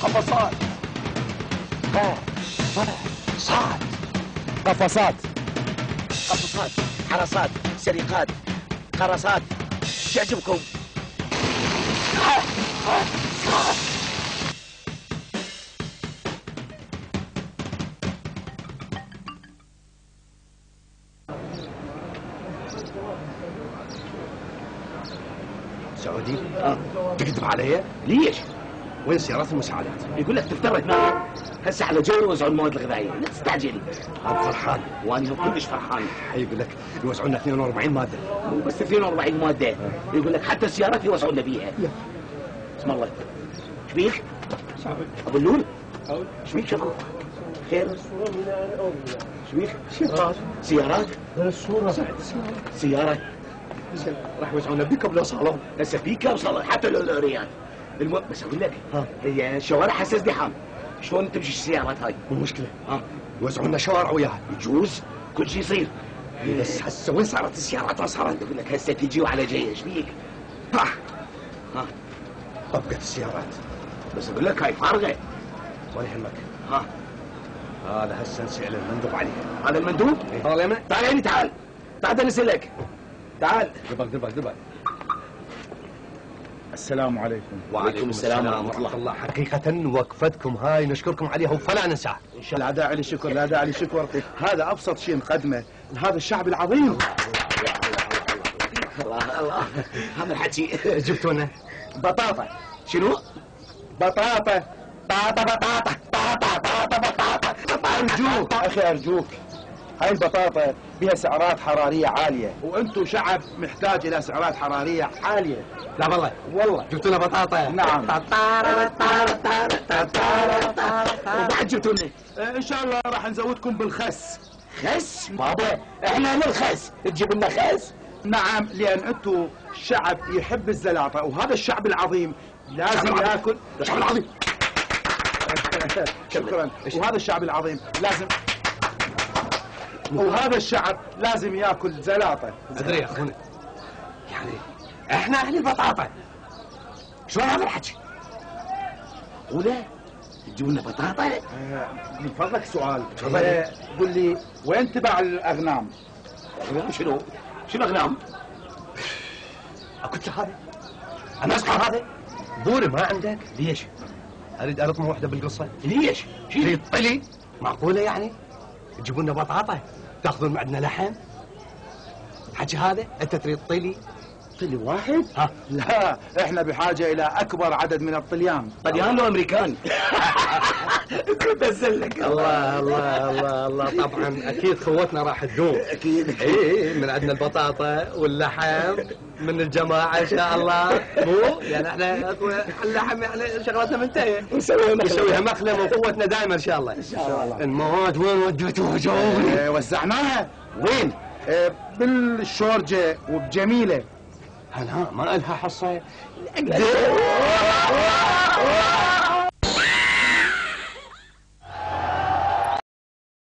قفصات. صاد. قفصات. قفصات، حراسات، سرقات، قرصات. شو يعجبكم؟ سعودي؟ تكذب علي؟ ليش؟ وين سيارات المساعدات؟ يقول لك تفترض معي هسه على جو يوزعوا المواد الغذائيه، لا تستعجل. انا فرحان. وانا كلش فرحان. يقول لك يوزعوا لنا 42 ماده. مو بس 42 ماده، يقول لك حتى السيارات يوزعوا لنا بيها. اسم الله. ايش بيك؟ ابو اللول؟ ايش بيك شكو؟ خير؟ ايش بيك؟ سيارات؟ سيارات راح يوزعوا لنا بيك ولا صالون؟ هسه بيكا وصل حتى لو ريال. بس اقول لك هي شوارع حساس ازدحام، شلون تمشي السيارات هاي؟ مو مشكله. يوزعوا لنا شوارع وياها. يجوز كل شيء يصير. بس هسه وين صارت السيارات؟ ما صارت. اقول لك هسه تجي وعلى جاي. ايش بيك؟ طبقت السيارات. بس اقول لك هاي فارغه. ولا يهمك. هذا هسه نسأل المندوب عليه. هذا المندوب؟ تعال يمه. تعال هنا تعال. تعال نسألك. تعال. دبك. السلام عليكم. وعليكم السلام ورحمة الله. حقيقة وقفتكم هاي نشكركم عليها وفلا ننساها. ان شاء الله. لا داعي للشكر، لا داعي للشكر. هذا ابسط شيء نقدمه لهذا الشعب العظيم. الله هذا الحكي. جبتوا لنا بطاطا. شنو؟ بطاطا. بطاطا. ارجوك اخي ارجوك، هاي البطاطا بها سعرات حرارية عالية، وانتم شعب محتاج الى سعرات حرارية عالية. لا والله جبتوا لنا بطاطا. نعم. وبعد جبتوا لنا ان شاء الله راح نزودكم بالخس. خس؟ بابا احنا للخس تجيب لنا خس؟ نعم، لان انتم شعب يحب الزلاطة، وهذا الشعب العظيم لازم ياكل. الشعب العظيم. شكرا. وهذا الشعب العظيم لازم ياكل زلاطة. ادري يا اخونا، يعني احنا اهل البطاطا. شلون هذا الحكي؟ ولا تجيب لنا بطاطا؟ من فضلك سؤال. قل لي وين تبع الاغنام؟ اغنام شنو؟ شنو اغنام؟ قلت له هذا انا اسمع هذا بوري ما عندك. ليش؟ اريد الطمه واحده بالقصه. ليش؟ تريد طلي؟ معقوله يعني؟ تجيبوا لنا بطاطا تاخذون من عندنا لحم؟ حكي هذا؟ انت تريد طلي واحد؟ لا، احنا بحاجة الى اكبر عدد من الطليان. طليان لو امريكان؟ كنت اسلك. الله طبعا اكيد خوتنا راح تدوم. اكيد. ايه من عندنا البطاطا واللحم من الجماعه ان شاء الله. مو يعني احنا اللحم يعني شغلتنا منتهيه. نسويها مخله من قوتنا دائما ان شاء الله. ان شاء الله. المواد وين وديتوها؟ جاوبني. وزعناها. وين؟ بالشورجه وبجميله. ما لها حصه.